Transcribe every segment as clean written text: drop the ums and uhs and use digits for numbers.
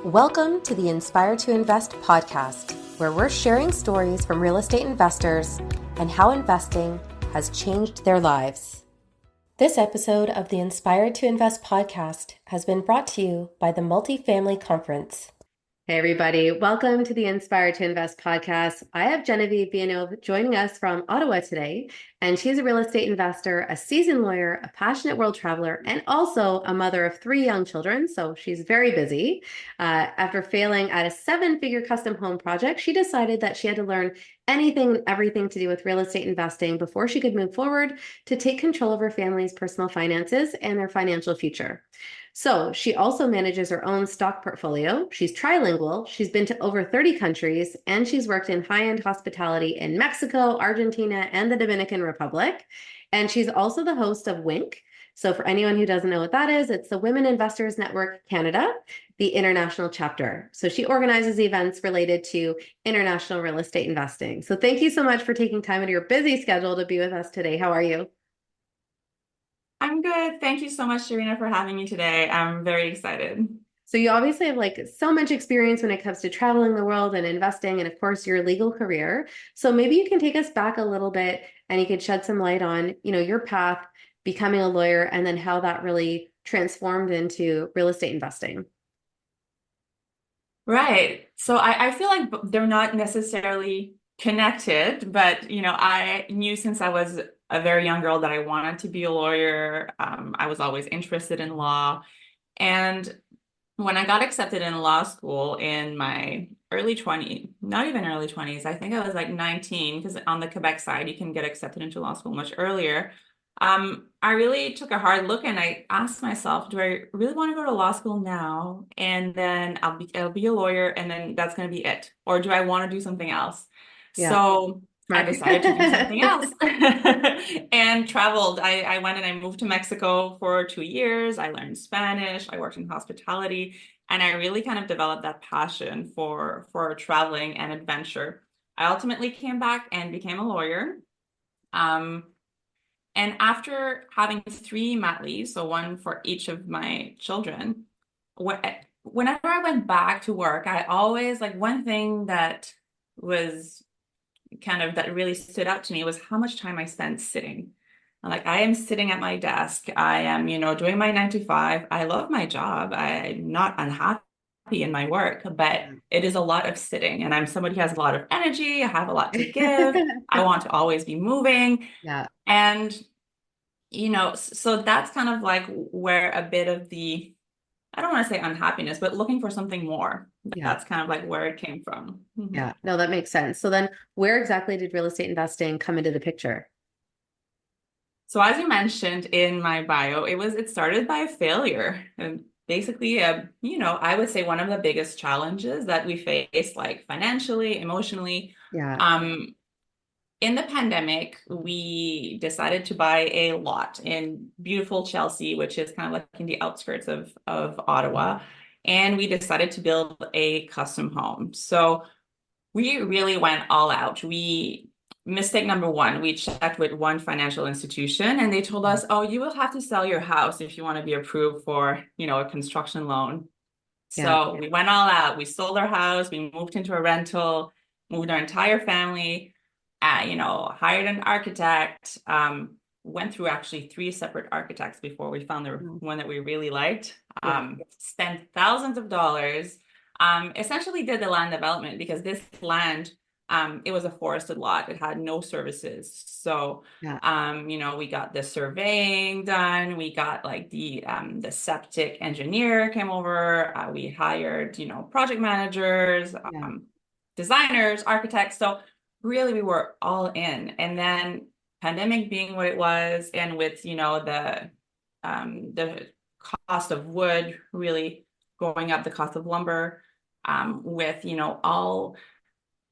Welcome to the Inspire to Invest podcast, where we're sharing stories from real estate investors and how investing has changed their lives. This episode of the Inspire to Invest podcast has been brought to you by the Multifamily Conference. Hey, everybody. Welcome to the Inspire to Invest podcast. I have Genevieve Vienneau joining us from Ottawa today, and she's a real estate investor, a seasoned lawyer, a passionate world traveler, and also a mother of 3 young children. So she's very busy. After failing at a 7-figure custom home project, she decided that she had to learn anything and everything to do with real estate investing before she could move forward to take control of her family's personal finances and their financial future. So she also manages her own stock portfolio. She's trilingual. She's been to over 30 countries, and she's worked in high-end hospitality in Mexico, Argentina, and the Dominican Republic. And she's also the host of WINC. So for anyone who doesn't know what that is, it's the Women Investors Network Canada, the international chapter. So she organizes events related to international real estate investing. So thank you so much for taking time out of your busy schedule to be with us today. How are you? I'm good. Thank you so much, Sharina, for having me today. I'm very excited. So you obviously have so much experience when it comes to traveling the world and investing, and of course your legal career. So maybe you can take us back a little bit and you could shed some light on, your path becoming a lawyer and then how that really transformed into real estate investing. Right. So I feel like they're not necessarily connected, but I knew since I was a very young girl that I wanted to be a lawyer. I was always interested in law. And when I got accepted in law school in my early 20s, not even early 20s, I think I was like 19, because on the Quebec side, you can get accepted into law school much earlier. I really took a hard look and I asked myself, do I really want to go to law school now? And then I'll be a lawyer and then that's going to be it. Or do I want to do something else? Yeah. So I Right. decided to do something else and traveled. I went and I moved to Mexico for 2 years. I learned Spanish. I worked in hospitality, and I really kind of developed that passion for traveling and adventure. I ultimately came back and became a lawyer. And after having 3 mat leaves, so one for each of my children, whenever I went back to work, I always one thing that was that really stood out to me was how much time I spent sitting. I am sitting at my desk. I am, doing my 9 to 5. I love my job. I'm not unhappy in my work, but it is a lot of sitting. And I'm somebody who has a lot of energy. I have a lot to give. I want to always be moving. Yeah. And, so that's kind of where a bit of the, I don't want to say unhappiness, but looking for something more. Yeah. That's kind of where it came from. Yeah. No, that makes sense. So then where exactly did real estate investing come into the picture? So as you mentioned in my bio, it started by a failure. And basically, I would say one of the biggest challenges that we face, financially, emotionally. Yeah. In the pandemic, we decided to buy a lot in beautiful Chelsea, which is kind of in the outskirts of Ottawa. And we decided to build a custom home. So we really went all out. Mistake number one, we checked with one financial institution and they told us, oh, you will have to sell your house if you want to be approved for, a construction loan. Yeah. So we went all out. We sold our house. We moved into a rental, moved our entire family, hired an architect, went through actually 3 separate architects before we found the one that we really liked, spent thousands of dollars, essentially did the land development because this land, it was a forested lot. It had no services. So, we got the surveying done. We got the septic engineer came over. We hired, project managers, designers, architects. So really we were all in. And then pandemic being what it was, and with, the cost of wood really going up, the cost of lumber, with, all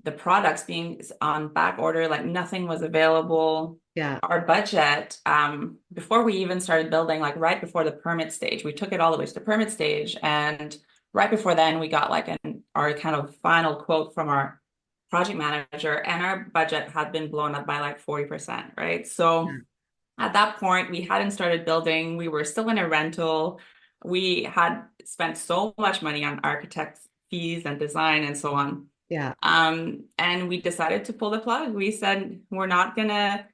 the products being on back order, nothing was available. Yeah. Our budget, before we even started building, right before the permit stage, we took it all the way to the permit stage. And right before then we got our kind of final quote from our project manager, and our budget had been blown up by 40%, right? So at that point, we hadn't started building. We were still in a rental. we had spent so much money on architects' fees and design and so on. Yeah. And we decided to pull the plug. We said, we're not gonna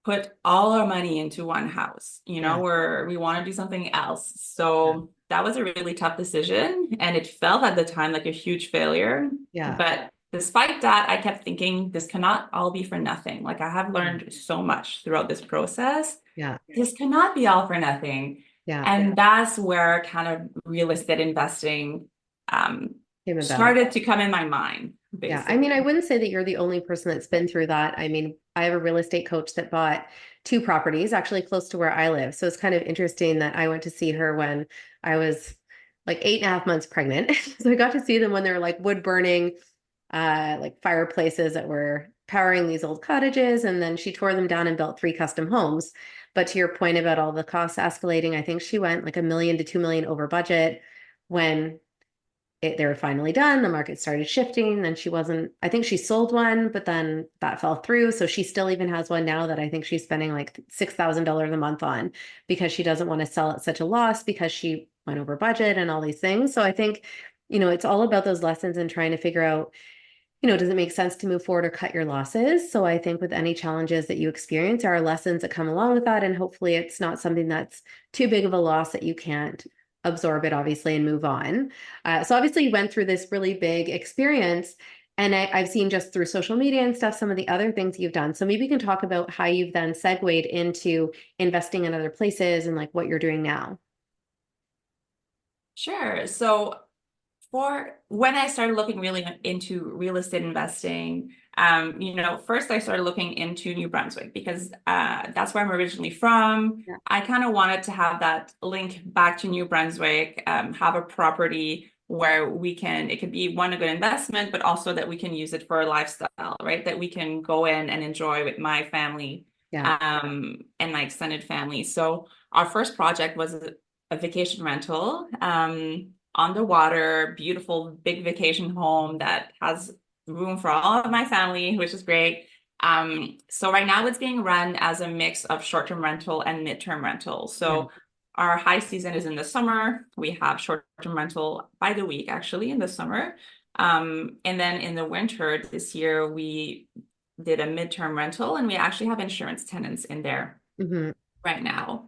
put all our money into one house. Yeah. We want to do something else. Yeah. So that was a really tough decision, and it felt at the time like a huge failure. Yeah. But despite that, I kept thinking this cannot all be for nothing. Like, I have Mhm. learned so much throughout this process. Yeah. This cannot be all for nothing. Yeah. And that's where kind of real estate investing Came about. started to come in my mind, Yeah. I mean, I basically. wouldn't say that you're the only person that's been through that. I mean, I have a real estate coach that bought two properties actually close to where I live. So it's kind of interesting that I went to see her when I was like 8.5 months pregnant. So I got to see them when they were like wood burning, like fireplaces that were powering these old cottages. And then she tore them down and built three custom homes. But to your point about all the costs escalating, I think she went like 1 million to 2 million over budget when they were finally done. The market started shifting. Then she wasn't, I think she sold one, but then that fell through. So she still even has one now that I think she's spending like $6,000 a month on because she doesn't want to sell at such a loss because she went over budget and all these things. So I think, it's all about those lessons and trying to figure out, does it make sense to move forward or cut your losses? So I think with any challenges that you experience, there are lessons that come along with that. And hopefully it's not something that's too big of a loss that you can't absorb it, obviously, and move on. So obviously you went through this really big experience. And I've seen just through social media and stuff, some of the other things you've done. So maybe you can talk about how you've then segued into investing in other places and like what you're doing now. Sure. So for when I started looking really into real estate investing, first I started looking into New Brunswick because that's where I'm originally from. Yeah. I kind of wanted to have that link back to New Brunswick, have a property where it could be one, a good investment, but also that we can use it for a lifestyle, right? That we can go in and enjoy with my family, Yeah. and my extended family. So our first project was a vacation rental. On the water, beautiful big vacation home that has room for all of my family, which is great. So right now it's being run as a mix of short-term rental and mid-term rental. Yeah. So our high season is in the summer. We have short-term rental by the week, actually, in the summer. And then in the winter this year, we did a mid-term rental, and we actually have insurance tenants in there Mhm. right now.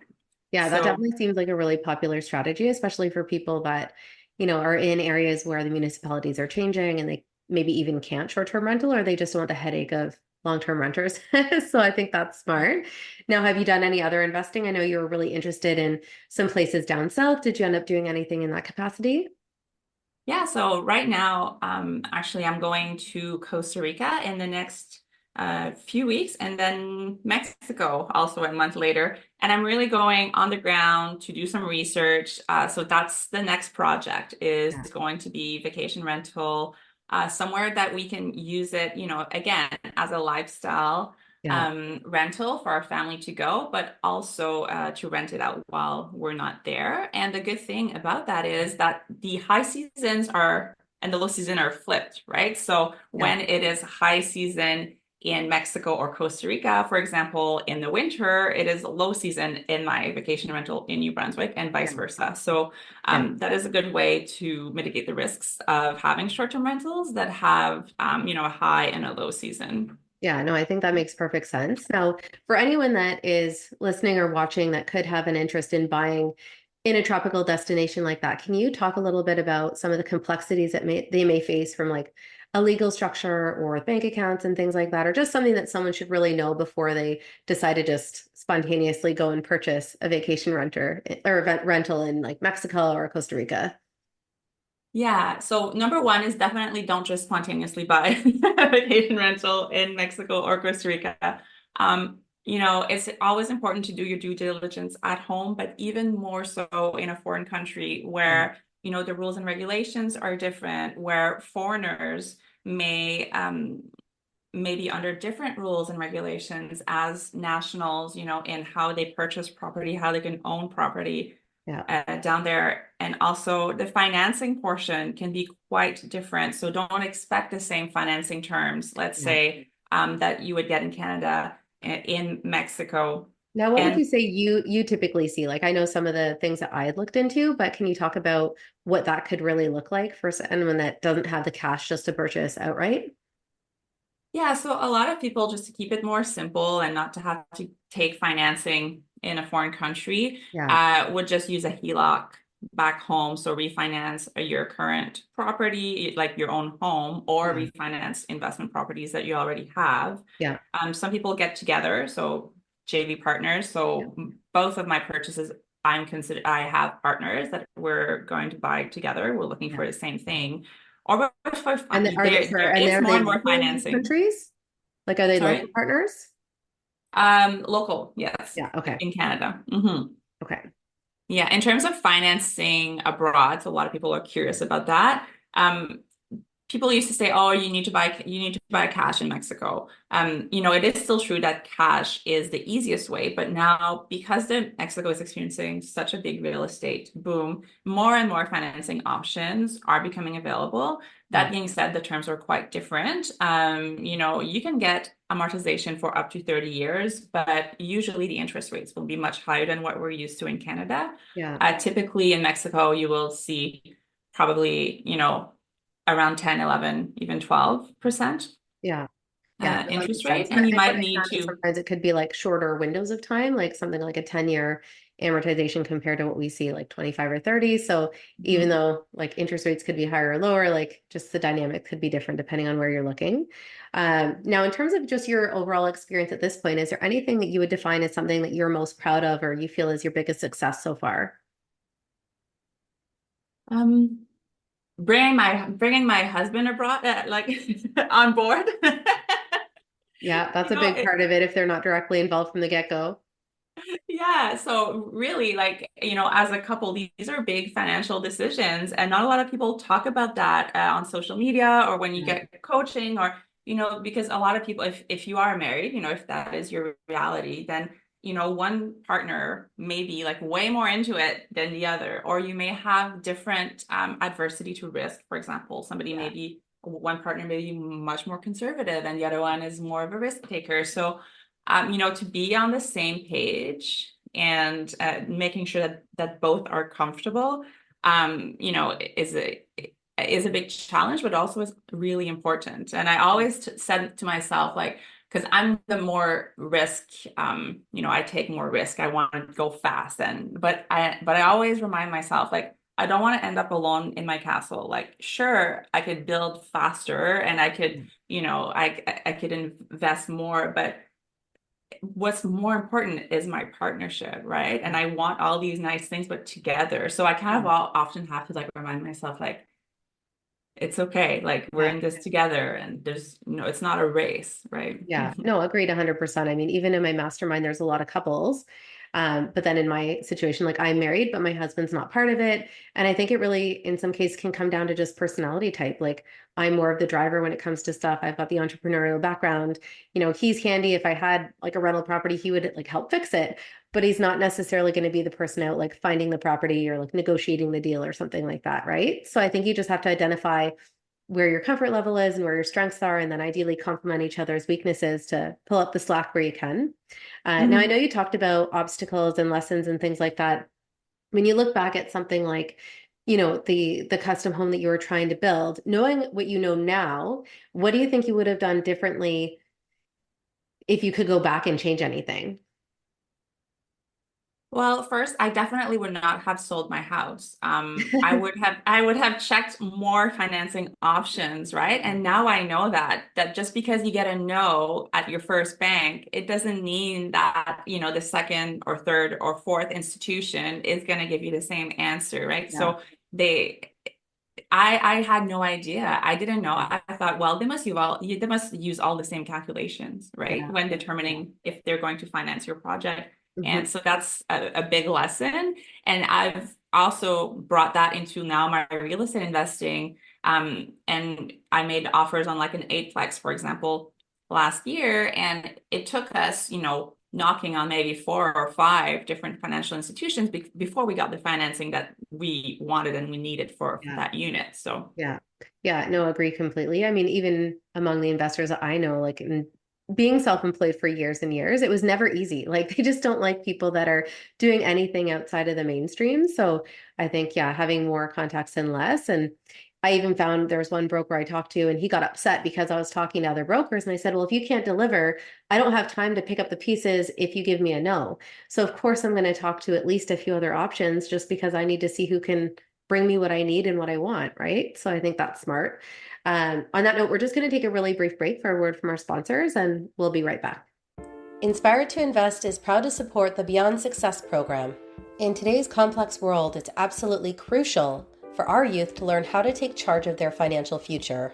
Yeah, that So definitely seems like a really popular strategy, especially for people that, are in areas where the municipalities are changing and they maybe even can't short-term rental or they just don't want the headache of long-term renters. So I think that's smart. Now, have you done any other investing? I know you were really interested in some places down south. Did you end up doing anything in that capacity? yeah, so right now, actually, I'm going to Costa Rica in the next few weeks, and then Mexico also a month later. And I'm really going on the ground to do some research. So that's the next project is Yeah. going to be vacation rental, somewhere that we can use it, again, as a lifestyle Yeah. rental for our family to go, but also to rent it out while we're not there. And the good thing about that is that the high seasons are and the low season are flipped, right? So Yeah. when it is high season in Mexico or Costa Rica, for example, in the winter, it is low season in my vacation rental in New Brunswick and vice Yeah. versa. So Yeah. that is a good way to mitigate the risks of having short-term rentals that have, a high and a low season. Yeah, no, I think that makes perfect sense. Now, for anyone that is listening or watching that could have an interest in buying in a tropical destination like that, can you talk a little bit about some of the complexities that they may face from like a legal structure or bank accounts and things like that, or just something that someone should really know before they decide to just spontaneously go and purchase a vacation renter or event rental in like Mexico or Costa Rica? Yeah, so number one is definitely don't just spontaneously buy a vacation rental in Mexico or Costa Rica. It's always important to do your due diligence at home, but even more so in a foreign country Yeah, where, the rules and regulations are different, where foreigners may be under different rules and regulations as nationals, in how they purchase property, how they can own property yeah, down there. And also the financing portion can be quite different. So don't expect the same financing terms, let's yeah, say, that you would get in Canada, in Mexico. Now, what would And you say you typically see? Like, I know some of the things that I had looked into, but can you talk about what that could really look like for someone that doesn't have the cash just to purchase outright? yeah, so a lot of people, just to keep it more simple and not to have to take financing in a foreign country, Yeah, would just use a HELOC back home. So refinance your current property, like your own home, or yeah, refinance investment properties that you already have. yeah, Some people get together, so JV partners. yeah, So both of my purchases, I have partners that we're going to buy together. We're looking yeah. for the same thing. Or if I And find are they, there sorry, and is are more they and more local in these financing. countries? Like, are they local Sorry? partners? Local, yes, Yeah, okay, in Canada. Hmm. okay. Yeah, in terms of financing abroad, so a lot of people are curious about that. Um, People used to say, "Oh, you need to buy cash in Mexico." It is still true that cash is the easiest way, but now because Mexico is experiencing such a big real estate boom, more and more financing options are becoming available. Yeah, That being said, the terms are quite different. You can get amortization for up to 30 years, but usually the interest rates will be much higher than what we're used to in Canada. yeah, Typically in Mexico, you will see probably, around 10, 11, even 12% yeah. Yeah, no, that makes interest rate. sense. And you And what might I need found is to, sometimes it could be like shorter windows of time, like something like a 10-year amortization compared to what we see like 25 or 30. So even Mhm. though like interest rates could be higher or lower, like just the dynamic could be different depending on where you're looking. Now, in terms of just your overall experience at this point, is there anything that you would define as something that you're most proud of or you feel is your biggest success so far? um, bringing my husband abroad, like on board. Yeah, that's You a know, big it, part of it if they're not directly involved from the get-go. yeah. So really, like, as a couple, these are big financial decisions, and not a lot of people talk about that on social media or when you Yeah, get coaching or, because a lot of people, if you are married, if that is your reality, then, one partner may be like way more into it than the other, or you may have different adversity to risk. For example, yeah, one partner may be much more conservative and the other one is more of a risk taker. So to be on the same page and making sure that both are comfortable, is a big challenge, but also is really important. And I always said to myself, like, because I'm the more risk, I take more risk. I want to go fast, but I always remind myself, like, I don't want to end up alone in my castle. Like, sure, I could build faster and I could, I could invest more, but what's more important is my partnership, right? And yeah, I want all these nice things, but together. So I kind of yeah, often have to like remind myself, like, it's okay. Like, we're yeah. in this together and it's not a race, right? Yeah, no, agreed 100%. I mean, even in my mastermind, there's a lot of couples. But then in my situation, like I'm married, but my husband's not part of it. And I think it really, in some cases, can come down to just personality type. Like I'm more of the driver when it comes to stuff. I've got the entrepreneurial background. He's handy. If I had like a rental property, he would like help fix it. But he's not necessarily going to be the person out like finding the property or like negotiating the deal or something like that, right? So I think you just have to identify where your comfort level is and where your strengths are, and then ideally complement each other's weaknesses to pull up the slack where you can. Now, I Mhm. know you talked about obstacles and lessons and things like that. When you look back at something like, the custom home that you were trying to build, knowing what you know now, what do you think you would have done differently if you could go back and change anything? Well, first, I definitely would not have sold my house. I would have checked more financing options, right? And now I know that just because you get a no at your first bank, it doesn't mean that, the second or third or fourth institution is going to give you the same answer, right? Yeah. So they I had no idea. I didn't know. I thought, well, they must use all the same calculations, right? Yeah. When Yeah. determining if they're going to finance your project. And Mhm. so that's a big lesson. And I've also brought that into now my real estate investing. And I made offers on like an eightplex, for example, last year. And it took us, knocking on maybe 4 or 5 different financial institutions before we got the financing that we wanted and we needed for Yeah. that unit. So, Yeah. Yeah. No, agree completely. I mean, even among the investors that I know, like being self-employed for years and years, it was never easy. Like they just don't like people that are doing anything outside of the mainstream. So I think, yeah, having more contacts and less. And I even found there was one broker I talked to and he got upset because I was talking to other brokers. And I said, well, if you can't deliver, I don't have time to pick up the pieces if you give me a no. So of course I'm going to talk to at least a few other options just because I need to see who can bring me what I need and what I want. Right. So I think that's smart. On that note, we're just going to take a really brief break for a word from our sponsors, and we'll be right back. Inspired to Invest is proud to support the Beyond Success program. In today's complex world, it's absolutely crucial for our youth to learn how to take charge of their financial future.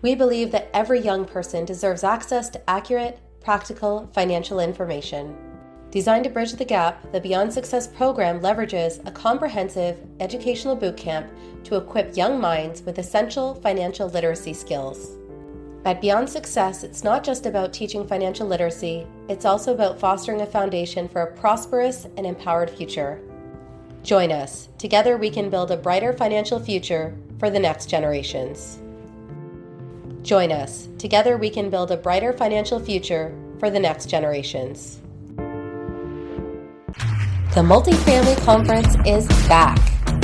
We believe that every young person deserves access to accurate, practical financial information. Designed to bridge the gap, the Beyond Success program leverages a comprehensive educational bootcamp to equip young minds with essential financial literacy skills. At Beyond Success, it's not just about teaching financial literacy, it's also about fostering a foundation for a prosperous and empowered future. Join us. Together we can build a brighter financial future for the next generations. Join us. Together we can build a brighter financial future for the next generations. The Multifamily Conference is back,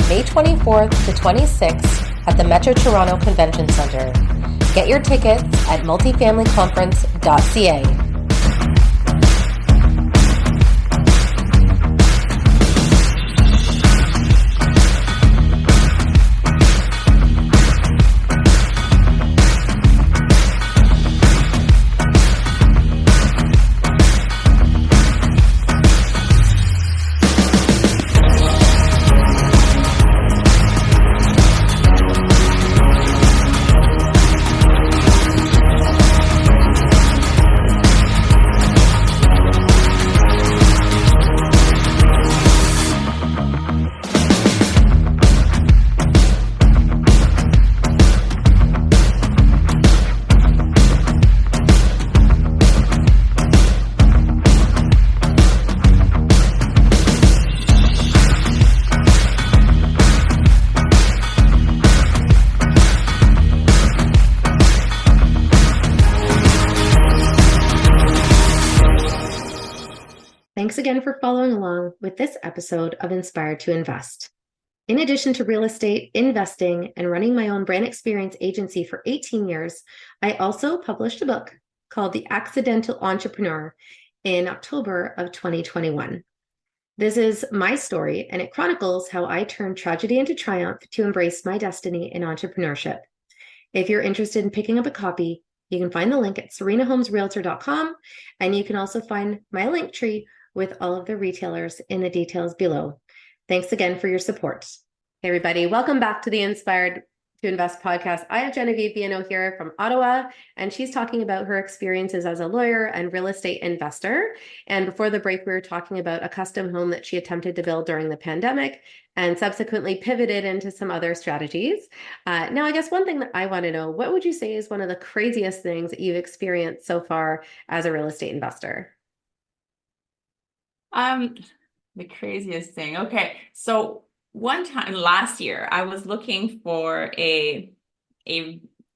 May 24th to 26th at the Metro Toronto Convention Centre. Get your tickets at multifamilyconference.ca. Thanks again for following along with this episode of Inspired to Invest. In addition to real estate, investing, and running my own brand experience agency for 18 years, I also published a book called The Accidental Entrepreneur in October of 2021. This is my story, and it chronicles how I turned tragedy into triumph to embrace my destiny in entrepreneurship. If you're interested in picking up a copy, you can find the link at serenahomesrealtor.com, and you can also find my link tree with all of the retailers in the details below. Thanks again for your support. Hey everybody, welcome back to the Inspired to Invest podcast. I have Genevieve Vienneau here from Ottawa, and she's talking about her experiences as a lawyer and real estate investor. And before the break, we were talking about a custom home that she attempted to build during the pandemic and subsequently pivoted into some other strategies. Now, I guess one thing that I want to know, what would you say is one of the craziest things that you've experienced so far as a real estate investor? The craziest thing. Okay, so one time last year, I was looking for a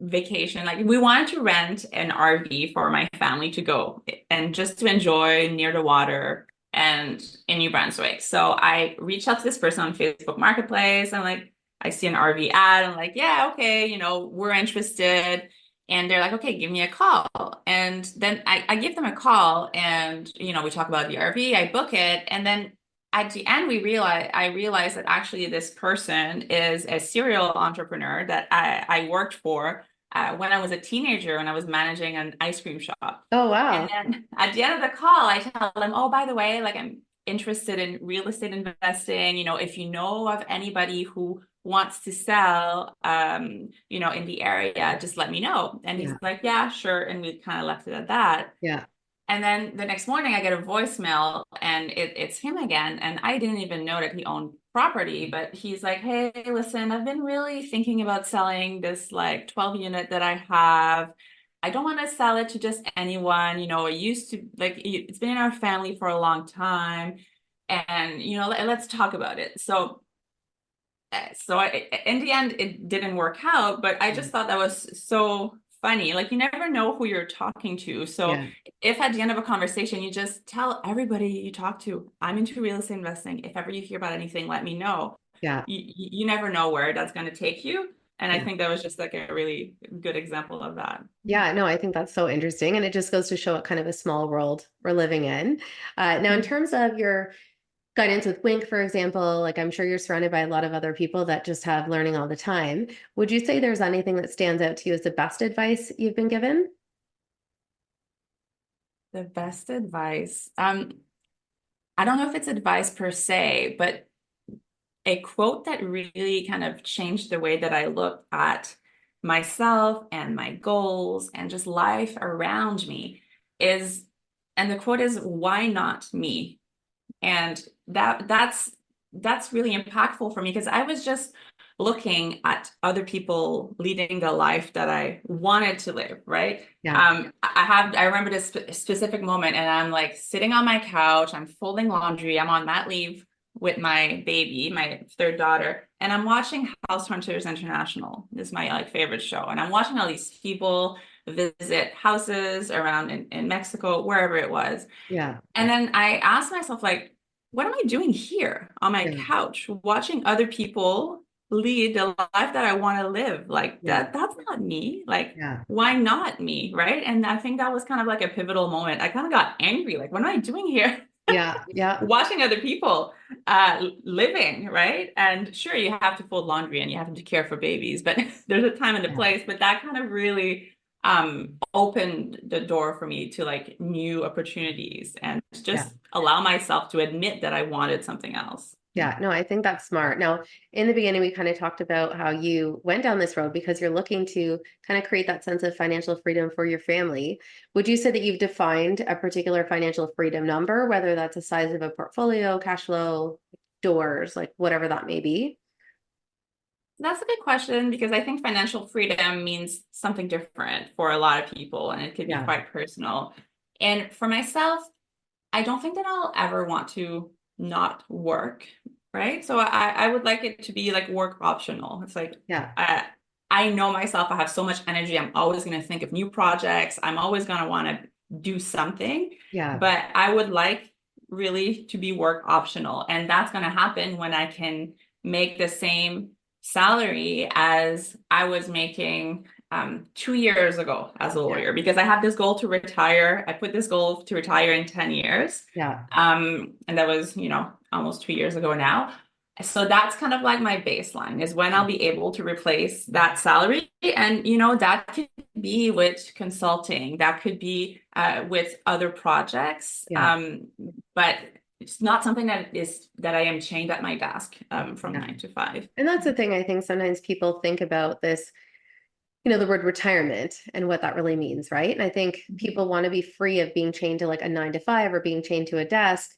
vacation. Like we wanted to rent an RV for my family to go and just to enjoy near the water and in New Brunswick. So I reached out to this person on Facebook Marketplace. I'm like, I see an RV ad. I'm like, yeah, okay, we're interested. And they're like, okay, give me a call. And then I give them a call and, we talk about the RV, I book it. And then at the end, I realized that actually this person is a serial entrepreneur that I worked for when I was a teenager and I was managing an ice cream shop. Oh, wow. And then at the end of the call, I tell them, oh, by the way, like I'm interested in real estate investing. If you know of anybody who wants to sell, in the area, just let me know. And he's like, yeah, sure. And we kind of left it at that. Yeah. And then the next morning I get a voicemail and it's him again. And I didn't even know that he owned property, but he's like, hey, listen, I've been really thinking about selling this like 12 unit that I have. I don't want to sell it to just anyone. It used to it's been in our family for a long time. And, let's talk about it. So in the end, it didn't work out, but I just thought that was so funny. Like you never know who you're talking to. So Yeah. if at the end of a conversation, you just tell everybody you talk to, I'm into real estate investing. If ever you hear about anything, let me know. Yeah. You never know where that's going to take you. And I Yeah. think that was just like a really good example of that. Yeah, no, I think that's so interesting. And it just goes to show what kind of a small world we're living in. Now, in terms of your guidance with Wink, for example, like I'm sure you're surrounded by a lot of other people that just have learning all the time. Would you say there's anything that stands out to you as the best advice you've been given? The best advice. I don't know if it's advice per se, but a quote that really kind of changed the way that I look at myself and my goals and just life around me is, and the quote is, why not me? And that's really impactful for me because I was just looking at other people leading the life that I wanted to live, right? Yeah. I remember this specific moment and I'm like sitting on my couch, I'm folding laundry, I'm on mat leave with my baby, my third daughter, and I'm watching House Hunters International. This is my like favorite show. And I'm watching all these people visit houses around in Mexico, wherever it was. Yeah. And then I asked myself, like, what am I doing here on my Yeah. couch, watching other people lead the life that I want to live? Like Yeah. that's not me. Like, Yeah. why not me? Right. And I think that was kind of like a pivotal moment. I kind of got angry, like, what am I doing here? Yeah. Yeah. Watching other people living, right? And sure, you have to fold laundry and you have to care for babies, but there's a time and a Yeah. place. But that kind of really opened the door for me to like new opportunities and Yeah. just allow myself to admit that I wanted something else. Yeah, no, I think that's smart. Now, in the beginning, we kind of talked about how you went down this road because you're looking to kind of create that sense of financial freedom for your family. Would you say that you've defined a particular financial freedom number, whether that's a size of a portfolio, cash flow, doors, like whatever that may be? That's a good question because I think financial freedom means something different for a lot of people and it could be Yeah. quite personal. And for myself, I don't think that I'll ever want to not work, right? So I would like it to be like work optional. It's like Yeah. I know myself, I have so much energy. I'm always going to think of new projects. I'm always going to want to do something, Yeah. but I would like really to be work optional. And that's going to happen when I can make the same salary as I was making 2 years ago as a Yeah. lawyer because I have this goal to retire. I put this goal to retire in 10 years. Yeah. And that was, almost 2 years ago now. So that's kind of like my baseline is when I'll be able to replace that salary. And, that could be with consulting, that could be with other projects. Yeah. But it's not something that I am chained at my desk from Yeah. 9 to 5. And that's the thing I think sometimes people think about this, the word retirement and what that really means, right? And I think people want to be free of being chained to like a 9 to 5 or being chained to a desk.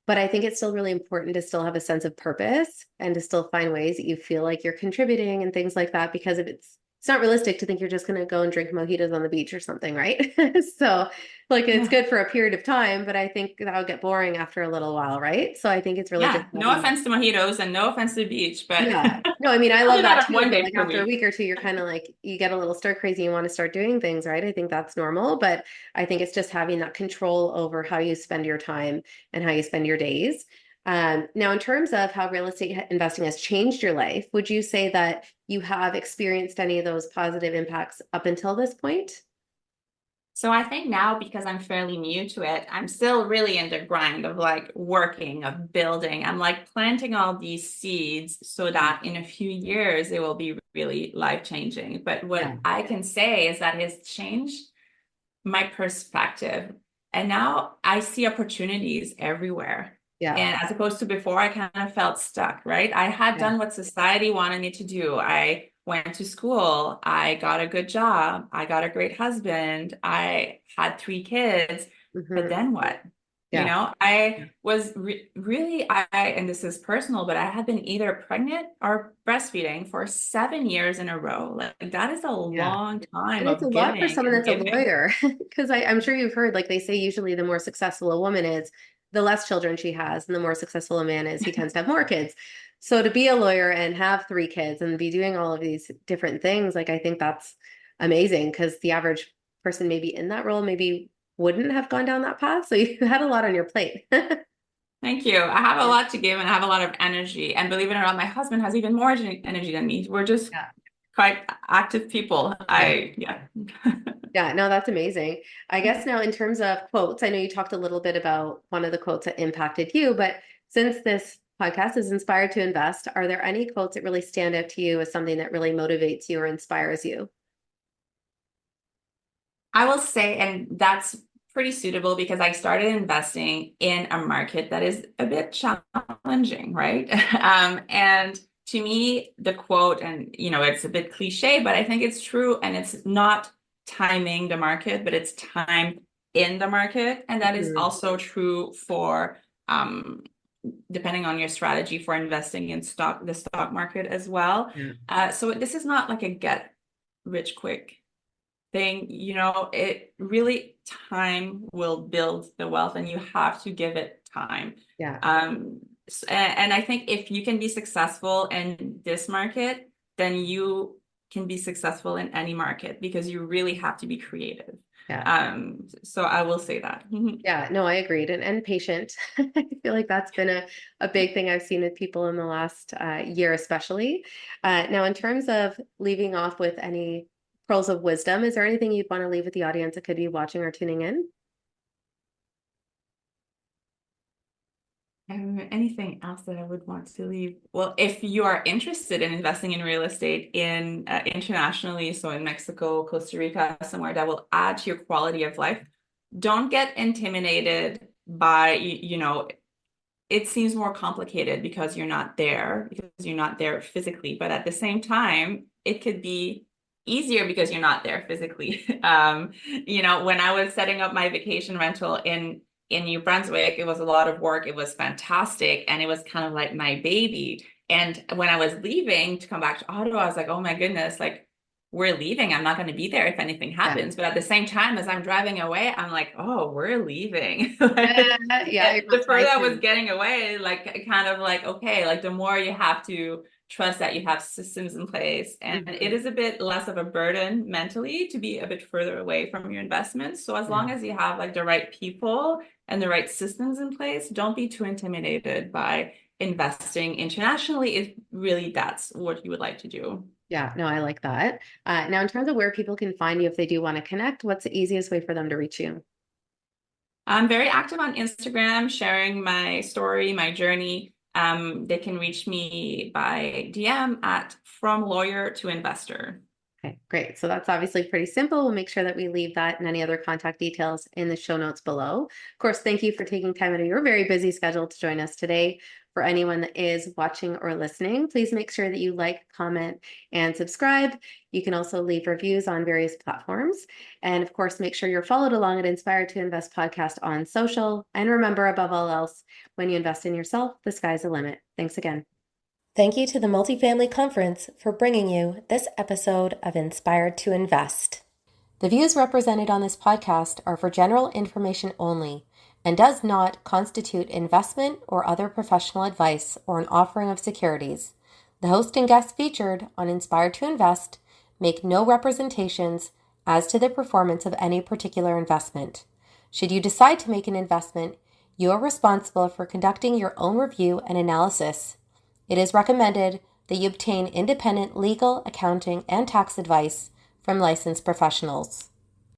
But I think it's still really important to still have a sense of purpose and to still find ways that you feel like you're contributing and things like that, because if it's not realistic to think you're just going to go and drink mojitos on the beach or something, right? So like it's Yeah. good for a period of time, but I think that'll get boring after a little while, right? So I think it's really just Yeah. No having. offense to mojitos and no offense to the beach, but Yeah. No, I mean, I I'll love do that that too, one but day like per after a week. week or two, you're kind of like, you get a little stir crazy, you want to start doing things, right? I think that's normal, but I think it's just having that control over how you spend your time and how you spend your days. Now, in terms of how real estate investing has changed your life, would you say that you have experienced any of those positive impacts up until this point? So I think now because I'm fairly new to it, I'm still really in the grind of like working, of building. I'm like planting all these seeds so that in a few years it will be really life-changing. But Yeah. what I can say is that it's changed my perspective. And now I see opportunities everywhere. Yeah. And as opposed to before, I kind of felt stuck, right? I had Yeah. done what society wanted me to do. I went to school, I got a good job, I got a great husband, I had 3 kids, but Hmm. then what? Yeah. I was really, and this is personal, but I had been either pregnant or breastfeeding for 7 years in a row. Like that is a Yeah. long time And it's a of lot for giving someone and that's a giving. lawyer, because I'm sure you've heard, like they say, usually the more successful a woman is, the less children she has, and the more successful a man is, he tends to have more kids. So to be a lawyer and have 3 kids and be doing all of these different things, like I think that's amazing because the average person maybe in that role maybe wouldn't have gone down that path. So you had a lot on your plate. Thank you. I have a lot to give and I have a lot of energy. And believe it or not, my husband has even more energy than me. We're just Yeah. quite active people. Yeah. Yeah. Yeah, no, that's amazing. I guess now in terms of quotes, I know you talked a little bit about one of the quotes that impacted you, but since this podcast is inspired to invest, are there any quotes that really stand out to you as something that really motivates you or inspires you? I will say, and that's pretty suitable because I started investing in a market that is a bit challenging, right? And to me, the quote, and it's a bit cliche, but I think it's true, and it's not timing the market, but it's time in the market. And that is Mhm. also true for depending on your strategy for investing in the stock market as well. Yeah. So this is not like a get rich quick thing, it really time will build the wealth and you have to give it time. Yeah. And I think if you can be successful in this market, then you can be successful in any market because you really have to be creative. Yeah. So I will say that. Yeah, no, I agreed. And patient. I feel like that's been a big thing I've seen with people in the last year, especially. Now, in terms of leaving off with any pearls of wisdom, is there anything you'd want to leave with the audience that could be watching or tuning in? Anything else that I would want to leave? Well, if you are interested in investing in real estate in internationally, so in Mexico, Costa Rica, somewhere that will add to your quality of life, don't get intimidated by, it seems more complicated because you're not there physically. But at the same time, it could be easier because you're not there physically. When I was setting up my vacation rental in New Brunswick, it was a lot of work. It was fantastic, and it was kind of like my baby. And when I was leaving to come back to Ottawa, I was like, oh my goodness, like we're leaving. I'm not going to be there if anything Yeah. happens. But at the same time, as I'm driving away, I'm like, oh, we're leaving. Yeah, you're The not further tied I was to. getting away, like kind of like, okay, like the more you have to trust that you have systems in place. And it Mhm. is a bit less of a burden mentally to be a bit further away from your investments. So as Yeah. long as you have like the right people and the right systems in place, don't be too intimidated by investing internationally if really that's what you would like to do. Yeah, no, I like that. Now, in terms of where people can find you if they do want to connect, what's the easiest way for them to reach you? I'm very active on Instagram, sharing my story, my journey. They can reach me by DM at from lawyer to investor. Okay, great. So that's obviously pretty simple. We'll make sure that we leave that and any other contact details in the show notes below. Of course, thank you for taking time out of your very busy schedule to join us today. For anyone that is watching or listening, please make sure that you like, comment, and subscribe. You can also leave reviews on various platforms. And of course, make sure you're followed along at Inspired to Invest podcast on social. And remember, above all else, when you invest in yourself, the sky's the limit. Thanks again. Thank you to the Multifamily Conference for bringing you this episode of Inspired to Invest. The views represented on this podcast are for general information only and does not constitute investment or other professional advice or an offering of securities. The host and guests featured on Inspired to Invest make no representations as to the performance of any particular investment. Should you decide to make an investment, you are responsible for conducting your own review and analysis. It is recommended that you obtain independent legal, accounting, and tax advice from licensed professionals.